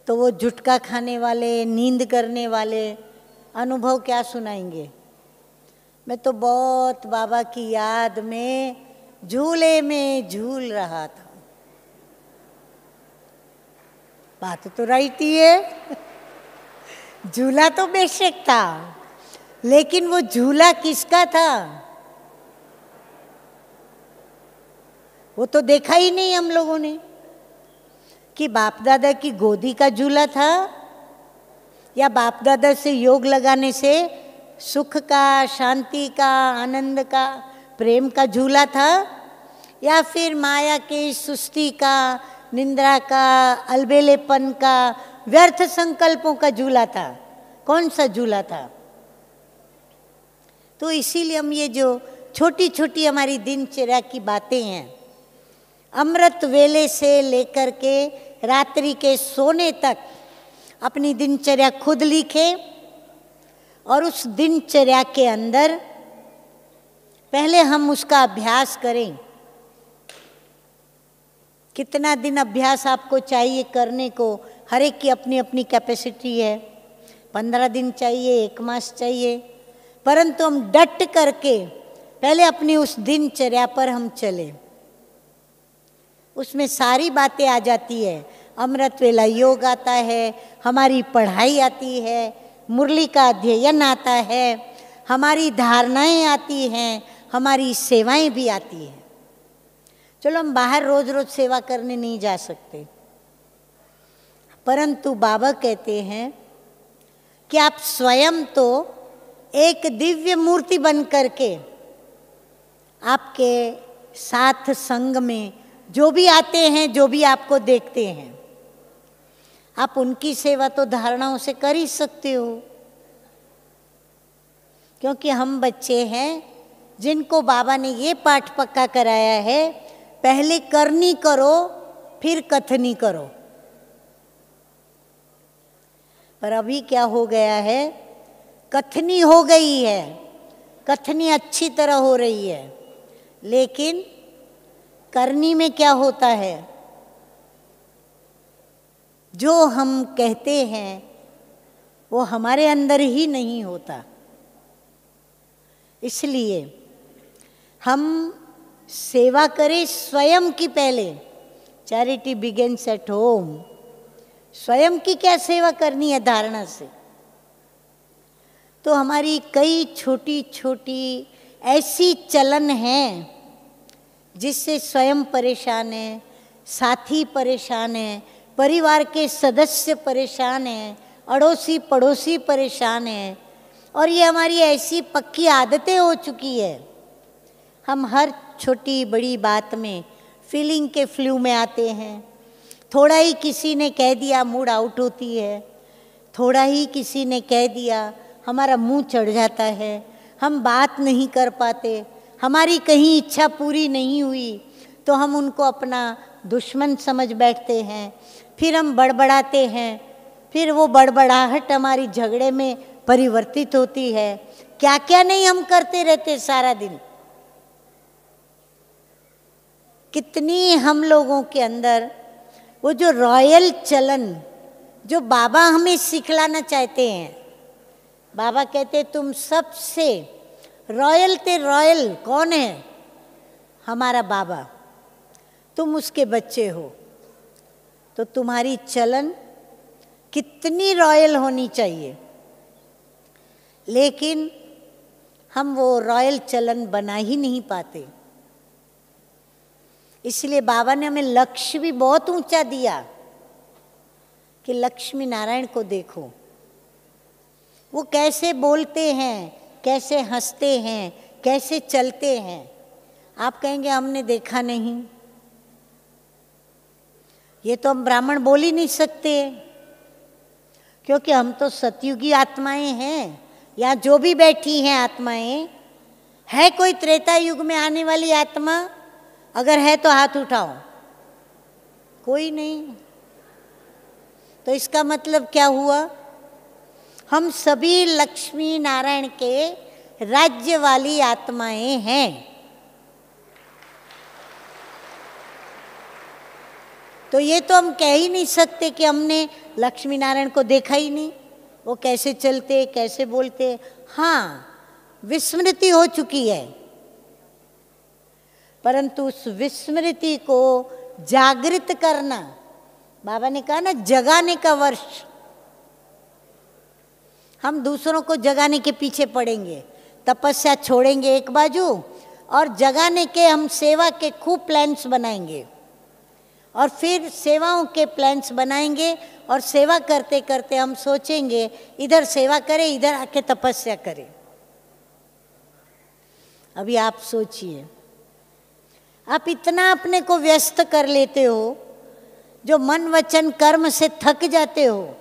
तो वो झुटका खाने वाले, नींद करने वाले अनुभव क्या सुनाएंगे। मैं तो बहुत बाबा की याद में झूले में झूल रहा था। बात तो राइट ही है, झूला तो बेशक था, लेकिन वो झूला किसका था वो तो देखा ही नहीं हम लोगों ने, कि बाप दादा की गोदी का झूला था, या बाप दादा से योग लगाने से सुख का, शांति का, आनंद का, प्रेम का झूला था, या फिर माया के सुस्ती का, निंद्रा का, अलबेलेपन का, व्यर्थ संकल्पों का झूला था। कौन सा झूला था? तो इसीलिए हम ये जो छोटी छोटी हमारी दिनचर्या की बातें हैं, अमृत वेले से लेकर के रात्रि के सोने तक अपनी दिनचर्या खुद लिखें, और उस दिनचर्या के अंदर पहले हम उसका अभ्यास करें। कितना दिन अभ्यास आपको चाहिए करने को, हर एक की अपनी अपनी कैपेसिटी है। 15 दिन चाहिए, 1 मास चाहिए, परंतु हम डट करके पहले अपनी उस दिनचर्या पर हम चले। उसमें सारी बातें आ जाती है। अमृत वेला योग आता है, हमारी पढ़ाई आती है, मुरली का अध्ययन आता है, हमारी धारणाएं आती हैं, हमारी सेवाएं भी आती हैं। चलो हम बाहर रोज रोज सेवा करने नहीं जा सकते, परंतु बाबा कहते हैं कि आप स्वयं तो एक दिव्य मूर्ति बन करके आपके साथ संग में जो भी आते हैं, जो भी आपको देखते हैं, आप उनकी सेवा तो धारणाओं से कर ही सकते हो। क्योंकि हम बच्चे हैं जिनको बाबा ने ये पाठ पक्का कराया है, पहले करनी करो फिर कथनी करो। पर अभी क्या हो गया है, कथनी हो गई है, कथनी अच्छी तरह हो रही है, लेकिन करनी में क्या होता है, जो हम कहते हैं वो हमारे अंदर ही नहीं होता। इसलिए हम सेवा करें स्वयं की पहले। Charity begins at home. स्वयं की क्या सेवा करनी है धारणा से। तो हमारी कई छोटी छोटी ऐसी चलन हैं जिससे स्वयं परेशान है, साथी परेशान है, परिवार के सदस्य परेशान हैं, अड़ोसी पड़ोसी परेशान हैं, और ये हमारी ऐसी पक्की आदतें हो चुकी है। हम हर छोटी बड़ी बात में फीलिंग के फ्लू में आते हैं। थोड़ा ही किसी ने कह दिया मूड आउट होती है, थोड़ा ही किसी ने कह दिया हमारा मुंह चढ़ जाता है, हम बात नहीं कर पाते, हमारी कहीं इच्छा पूरी नहीं हुई तो हम उनको अपना दुश्मन समझ बैठते हैं, फिर हम बड़बड़ाते हैं, फिर वो बड़बड़ाहट हमारी झगड़े में परिवर्तित होती है। क्या क्या नहीं हम करते रहते सारा दिन। कितनी हम लोगों के अंदर वो जो रॉयल चलन जो बाबा हमें सिखलाना चाहते हैं। बाबा कहते तुम सबसे रॉयल ते रॉयल कौन है? हमारा बाबा। तुम उसके बच्चे हो, तो तुम्हारी चलन कितनी रॉयल होनी चाहिए। लेकिन हम वो रॉयल चलन बना ही नहीं पाते। इसलिए बाबा ने हमें लक्ष्य भी बहुत ऊंचा दिया कि लक्ष्मी नारायण को देखो, वो कैसे बोलते हैं, कैसे हंसते हैं, कैसे चलते हैं। आप कहेंगे हमने देखा नहीं, ये तो हम ब्राह्मण बोल ही नहीं सकते, क्योंकि हम तो सतयुगी आत्माएं हैं। या जो भी बैठी हैं आत्माएं, है कोई त्रेता युग में आने वाली आत्मा? अगर है तो हाथ उठाओ। कोई नहीं। तो इसका मतलब क्या हुआ? हम सभी लक्ष्मी नारायण के राज्य वाली आत्माएं हैं। तो ये तो हम कह ही नहीं सकते कि हमने लक्ष्मी नारायण को देखा ही नहीं, वो कैसे चलते, कैसे बोलते। हाँ, विस्मृति हो चुकी है, परंतु उस विस्मृति को जागृत करना, बाबा ने कहा ना, जगाने का वर्ष। हम दूसरों को जगाने के पीछे पड़ेंगे, तपस्या छोड़ेंगे एक बाजू, और जगाने के हम सेवा के खूब प्लान्स बनाएंगे, और फिर सेवाओं के प्लान्स बनाएंगे, और सेवा करते करते हम सोचेंगे इधर सेवा करें, इधर आके तपस्या करें। अभी आप सोचिए, आप इतना अपने को व्यस्त कर लेते हो, जो मन वचन कर्म से थक जाते हो,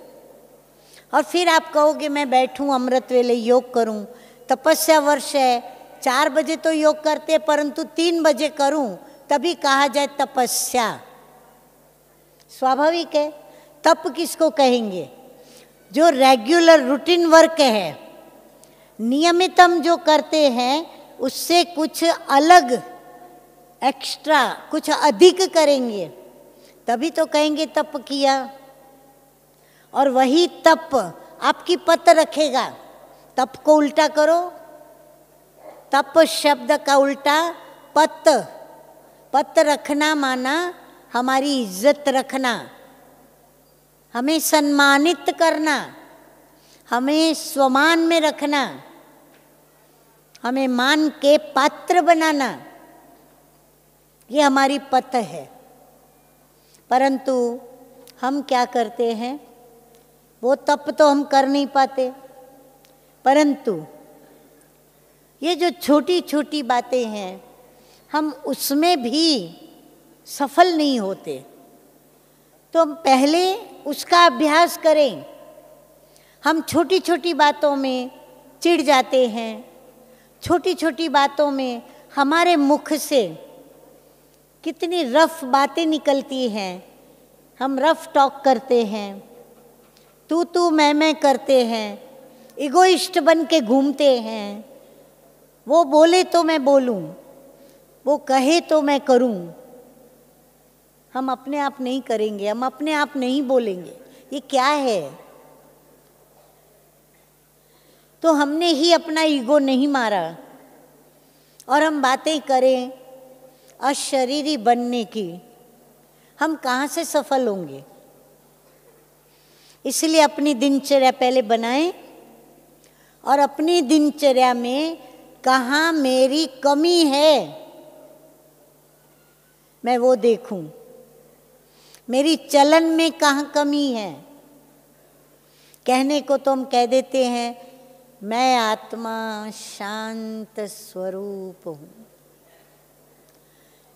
और फिर आप कहोगे मैं बैठूं अमृत वेले योग करूं, तपस्या वर्ष है, 4 बजे तो योग करते परंतु 3 बजे करूं, तभी कहा जाए तपस्या। स्वाभाविक है। तप किसको कहेंगे? जो रेगुलर रूटीन वर्क है, नियमित हम जो करते हैं, उससे कुछ अलग, एक्स्ट्रा, कुछ अधिक करेंगे, तभी तो कहेंगे तप किया। और वही तप आपकी पत रखेगा। तप को उल्टा करो, तप शब्द का उल्टा पत। पत रखना माना हमारी इज्जत रखना, हमें सम्मानित करना, हमें स्वमान में रखना, हमें मान के पात्र बनाना, ये हमारी पत है। परंतु हम क्या करते हैं? वो तप तो हम कर नहीं पाते, परंतु ये जो छोटी छोटी बातें हैं, हम उसमें भी सफल नहीं होते। तो हम पहले उसका अभ्यास करें। हम छोटी छोटी बातों में चिढ़ जाते हैं, छोटी छोटी बातों में हमारे मुख से कितनी रफ बातें निकलती हैं। हम रफ टॉक करते हैं, तू मैं करते हैं, इगोइस्ट बन के घूमते हैं। वो बोले तो मैं बोलूं, वो कहे तो मैं करूं। हम अपने आप नहीं करेंगे, हम अपने आप नहीं बोलेंगे। ये क्या है? तो हमने ही अपना ईगो नहीं मारा, और हम बातें करें अशरीरी बनने की। हम कहाँ से सफल होंगे? इसलिए अपनी दिनचर्या पहले बनाएं, और अपनी दिनचर्या में कहाँ मेरी कमी है मैं वो देखूं। मेरी चलन में कहाँ कमी है? कहने को तो हम कह देते हैं मैं आत्मा शांत स्वरूप हूँ,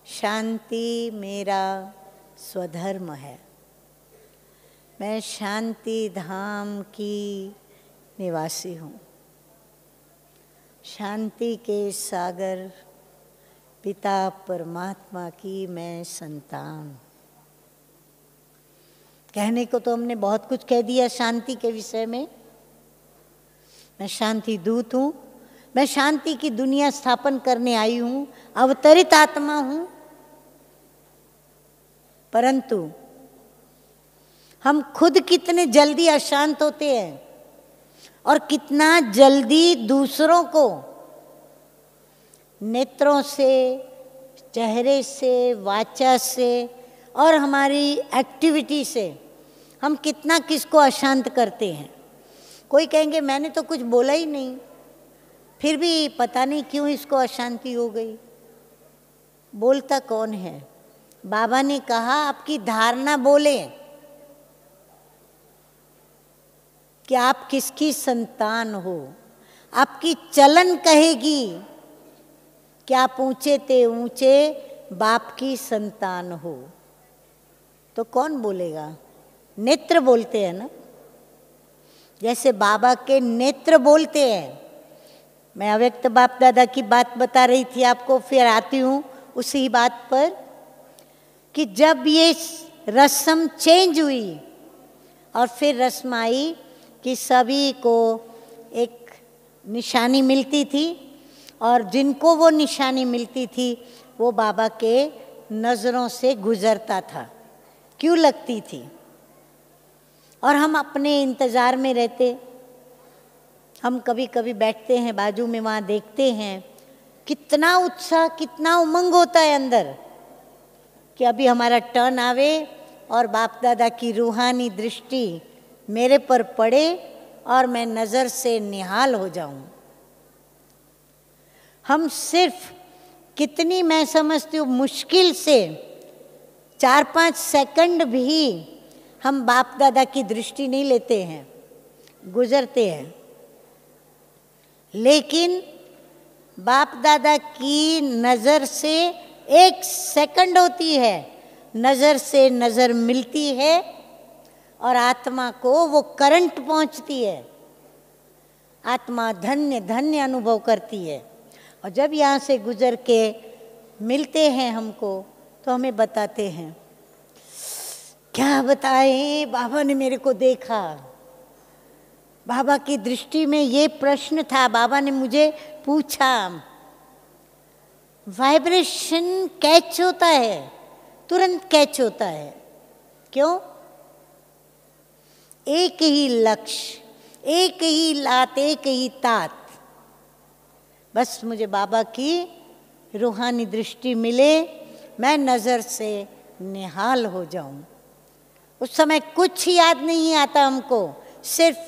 शांति मेरा स्वधर्म है, मैं शांति धाम की निवासी हूँ, शांति के सागर पिता परमात्मा की मैं संतान। कहने को तो हमने बहुत कुछ कह दिया शांति के विषय में। मैं शांति दूत हूँ, मैं शांति की दुनिया स्थापन करने आई हूँ, अवतरित आत्मा हूँ। परंतु हम खुद कितने जल्दी अशांत होते हैं, और कितना जल्दी दूसरों को नेत्रों से, चेहरे से, वाचा से और हमारी एक्टिविटी से हम कितना किसको अशांत करते हैं। कोई कहेंगे मैंने तो कुछ बोला ही नहीं, फिर भी पता नहीं क्यों इसको अशांति हो गई। बोलता कौन है? बाबा ने कहा आपकी धारणा बोले कि आप किसकी संतान हो। आपकी चलन कहेगी कि आप ऊंचे ते ऊंचे बाप की संतान हो। तो कौन बोलेगा? नेत्र बोलते हैं ना, जैसे बाबा के नेत्र बोलते हैं। मैं अव्यक्त बाप दादा की बात बता रही थी आपको, फिर आती हूँ उसी बात पर कि जब ये रस्म चेंज हुई और फिर रस्म आई कि सभी को एक निशानी मिलती थी और जिनको वो निशानी मिलती थी वो बाबा के नज़रों से गुजरता था। क्यों लगती थी? और हम अपने इंतज़ार में रहते। हम कभी कभी बैठते हैं बाजू में, वहाँ देखते हैं कितना उत्साह, कितना उमंग होता है अंदर कि अभी हमारा टर्न आवे और बाप दादा की रूहानी दृष्टि मेरे पर पड़े और मैं नज़र से निहाल हो जाऊं। हम सिर्फ कितनी, मैं समझती हूँ मुश्किल से 4-5 सेकंड भी हम बाप दादा की दृष्टि नहीं लेते हैं, गुजरते हैं। लेकिन बाप दादा की नज़र से 1 सेकंड होती है, नज़र से नज़र मिलती है और आत्मा को वो करंट पहुंचती है। आत्मा धन्य धन्य अनुभव करती है। और जब यहाँ से गुजर के मिलते हैं हमको तो हमें बताते हैं, क्या बताएं, बाबा ने मेरे को देखा, बाबा की दृष्टि में ये प्रश्न था, बाबा ने मुझे पूछा। वाइब्रेशन कैच होता है, तुरंत कैच होता है। क्यों? एक ही लक्ष्य, एक ही लात, एक ही तात। बस मुझे बाबा की रूहानी दृष्टि मिले, मैं नज़र से निहाल हो जाऊं। उस समय कुछ याद नहीं आता हमको, सिर्फ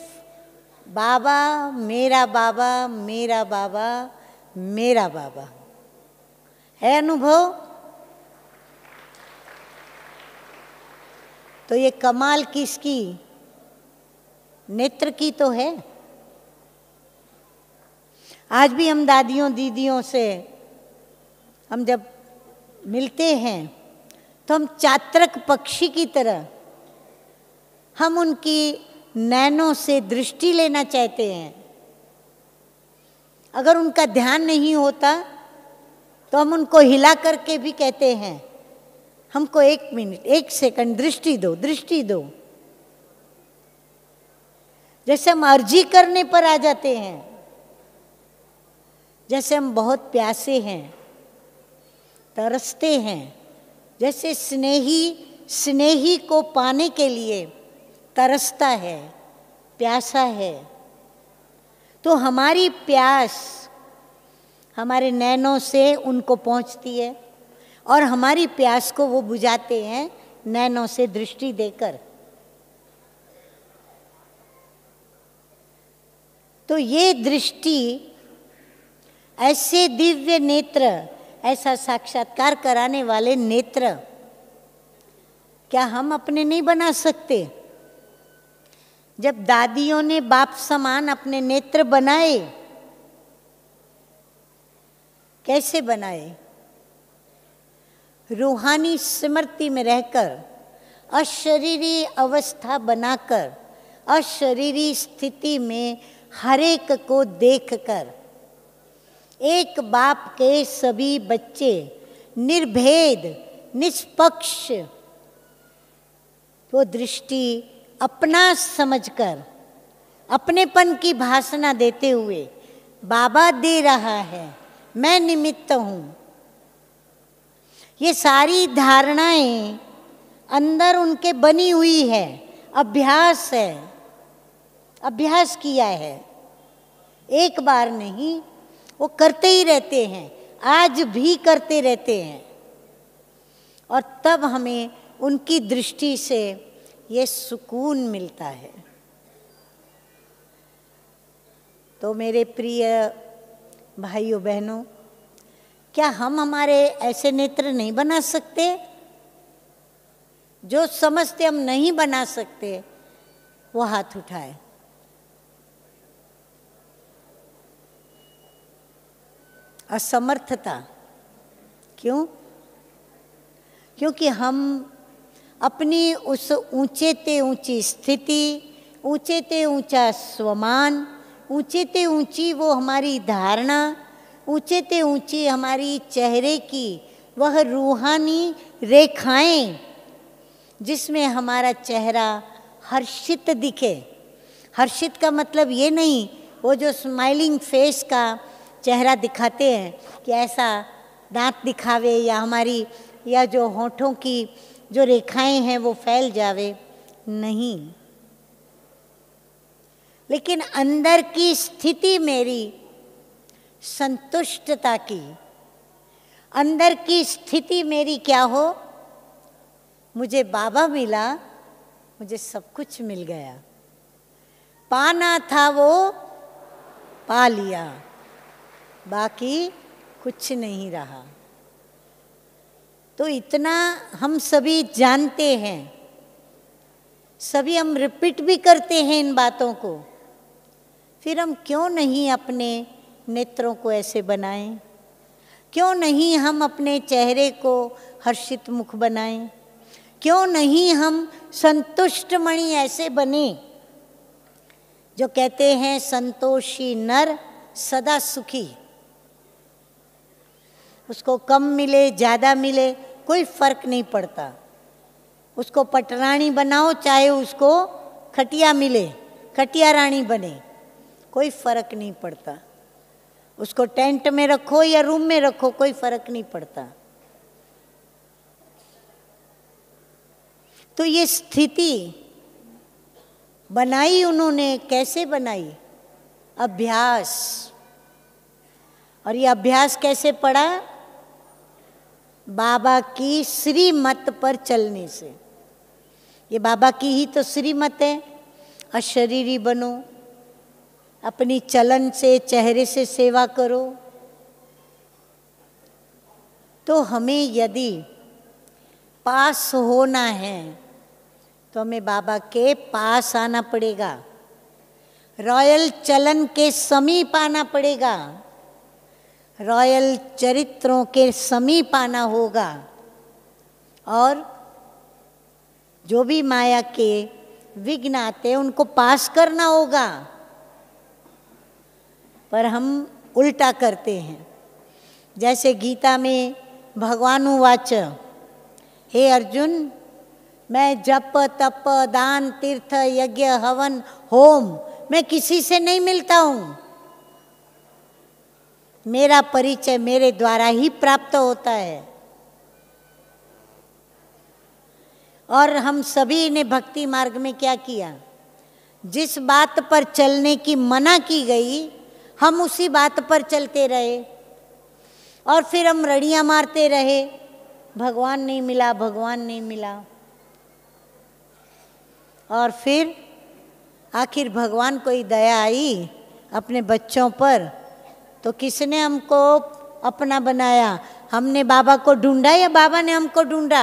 बाबा, मेरा बाबा, मेरा बाबा, मेरा बाबा। है अनुभव? तो ये कमाल किसकी? नेत्र की तो है। आज भी हम दादियों दीदियों से हम जब मिलते हैं तो हम चातक पक्षी की तरह हम उनकी नैनों से दृष्टि लेना चाहते हैं। अगर उनका ध्यान नहीं होता तो हम उनको हिला करके भी कहते हैं हमको 1 मिनट, 1 सेकंड दृष्टि दो, दृष्टि दो। जैसे हम अर्जी करने पर आ जाते हैं, जैसे हम बहुत प्यासे हैं, तरसते हैं, जैसे स्नेही स्नेही को पाने के लिए तरसता है, प्यासा है, तो हमारी प्यास हमारे नैनों से उनको पहुंचती है और हमारी प्यास को वो बुझाते हैं नैनों से दृष्टि देकर। तो ये दृष्टि, ऐसे दिव्य नेत्र, ऐसा साक्षात्कार कराने वाले नेत्र क्या हम अपने नहीं बना सकते? जब दादियों ने बाप समान अपने नेत्र बनाए, कैसे बनाए? रूहानी स्मृति में रहकर, अशरीरी अवस्था बनाकर, अशरीरी स्थिति में हर एक को देखकर, एक बाप के सभी बच्चे निर्भेद, निष्पक्ष, वो दृष्टि अपना समझकर, अपनेपन की भाषणा देते हुए, बाबा दे रहा है, मैं निमित्त हूँ। ये सारी धारणाएं अंदर उनके बनी हुई है, अभ्यास है, अभ्यास किया है, एक बार नहीं, वो करते ही रहते हैं। आज भी करते रहते हैं, और तब हमें उनकी दृष्टि से ये सुकून मिलता है। तो मेरे प्रिय भाइयों बहनों, क्या हम हमारे ऐसे नेत्र नहीं बना सकते? जो समझते हम नहीं बना सकते वो हाथ उठाए। असमर्थता क्यों? क्योंकि हम अपनी उस ऊंचे ते ऊंची स्थिति, ऊंचे ते ऊंचा स्वमान, ऊंचे ते ऊंची वो हमारी धारणा, ऊंचे ते ऊंची हमारी चेहरे की वह रूहानी रेखाएं जिसमें हमारा चेहरा हर्षित दिखे। हर्षित का मतलब ये नहीं वो जो स्माइलिंग फेस का चेहरा दिखाते हैं कि ऐसा दांत दिखावे या जो होठों की जो रेखाएं हैं वो फैल जावे, नहीं। लेकिन अंदर की स्थिति मेरी संतुष्टता की, अंदर की स्थिति मेरी क्या हो? मुझे बाबा मिला, मुझे सब कुछ मिल गया। पाना था वो पा लिया, बाकी कुछ नहीं रहा। तो इतना हम सभी जानते हैं, सभी हम रिपीट भी करते हैं इन बातों को। फिर हम क्यों नहीं अपने नेत्रों को ऐसे बनाएं? क्यों नहीं हम अपने चेहरे को हर्षित मुख बनाएं? क्यों नहीं हम संतुष्ट मणि ऐसे बने जो कहते हैं संतोषी नर सदा सुखी। उसको कम मिले ज़्यादा मिले कोई फर्क नहीं पड़ता। उसको पटरानी बनाओ चाहे उसको खटिया मिले, खटिया रानी बने, कोई फर्क नहीं पड़ता। उसको टेंट में रखो या रूम में रखो, कोई फर्क नहीं पड़ता। तो ये स्थिति बनाई उन्होंने, कैसे बनाई? अभ्यास। और ये अभ्यास कैसे पड़ा? बाबा की श्रीमत पर चलने से। ये बाबा की ही तो श्रीमत है, अशरीरी बनो, अपनी चलन से चेहरे से सेवा करो। तो हमें यदि पास होना है तो हमें बाबा के पास आना पड़ेगा, रॉयल चलन के समीप आना पड़ेगा, रॉयल चरित्रों के समीप आना होगा, और जो भी माया के विघ्न आते उनको पास करना होगा। पर हम उल्टा करते हैं। जैसे गीता में भगवान उवाच, हे अर्जुन, मैं जप तप दान तीर्थ यज्ञ हवन होम मैं किसी से नहीं मिलता हूँ। मेरा परिचय मेरे द्वारा ही प्राप्त होता है। और हम सभी ने भक्ति मार्ग में क्या किया? जिस बात पर चलने की मना की गई हम उसी बात पर चलते रहे, और फिर हम रड़ियाँ मारते रहे, भगवान नहीं मिला, भगवान नहीं मिला। और फिर आखिर भगवान को ही दया आई अपने बच्चों पर, तो किसने हमको अपना बनाया? हमने बाबा को ढूंढा या बाबा ने हमको ढूंढा?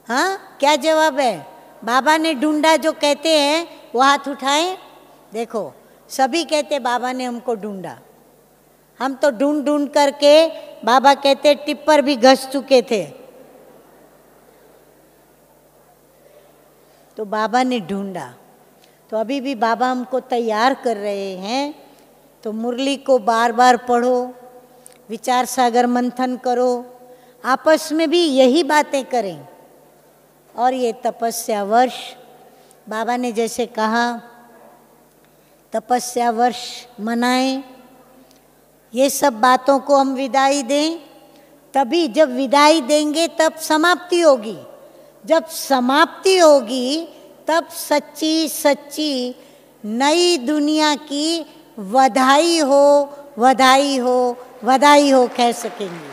हाँ, क्या जवाब है? बाबा ने ढूंढा जो कहते हैं वो हाथ उठाएं। देखो, सभी कहते बाबा ने हमको ढूंढा। हम तो ढूंढ ढूंढ करके बाबा कहते टिप्पर भी घस चुके थे। तो बाबा ने ढूंढा, तो अभी भी बाबा हमको तैयार कर रहे हैं। तो मुरली को बार बार पढ़ो, विचार सागर मंथन करो, आपस में भी यही बातें करें। और ये तपस्या वर्ष, बाबा ने जैसे कहा तपस्या वर्ष मनाएं। ये सब बातों को हम विदाई दें, तभी जब विदाई देंगे तब समाप्ति होगी। जब समाप्ति होगी तब सच्ची सच्ची नई दुनिया की बधाई हो, बधाई हो, बधाई हो कह सकेंगे।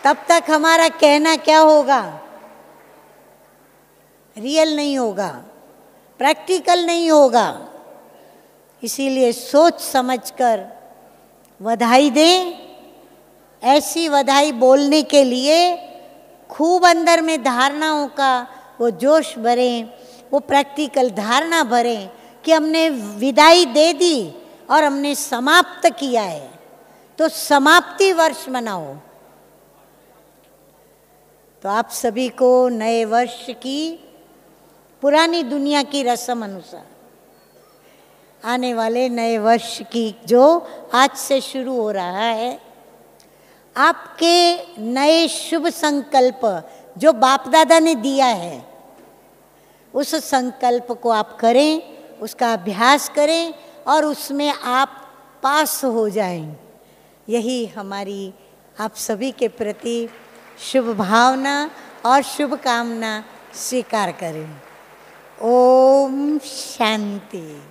तब तक हमारा कहना क्या होगा? रियल नहीं होगा, प्रैक्टिकल नहीं होगा। इसीलिए सोच समझकर बधाई दें। ऐसी बधाई बोलने के लिए खूब अंदर में धारणाओं का वो जोश भरें, वो प्रैक्टिकल धारणा भरें कि हमने विदाई दे दी और हमने समाप्त किया है, तो समाप्ति वर्ष मनाओ। तो आप सभी को नए वर्ष की पुरानी दुनिया की रस्म अनुसार आने वाले नए वर्ष की जो आज से शुरू हो रहा है, आपके नए शुभ संकल्प जो बाप दादा ने दिया है, उस संकल्प को आप करें, उसका अभ्यास करें और उसमें आप पास हो जाएं। यही हमारी आप सभी के प्रति शुभ भावना और शुभकामना स्वीकार करें। ओम शांति।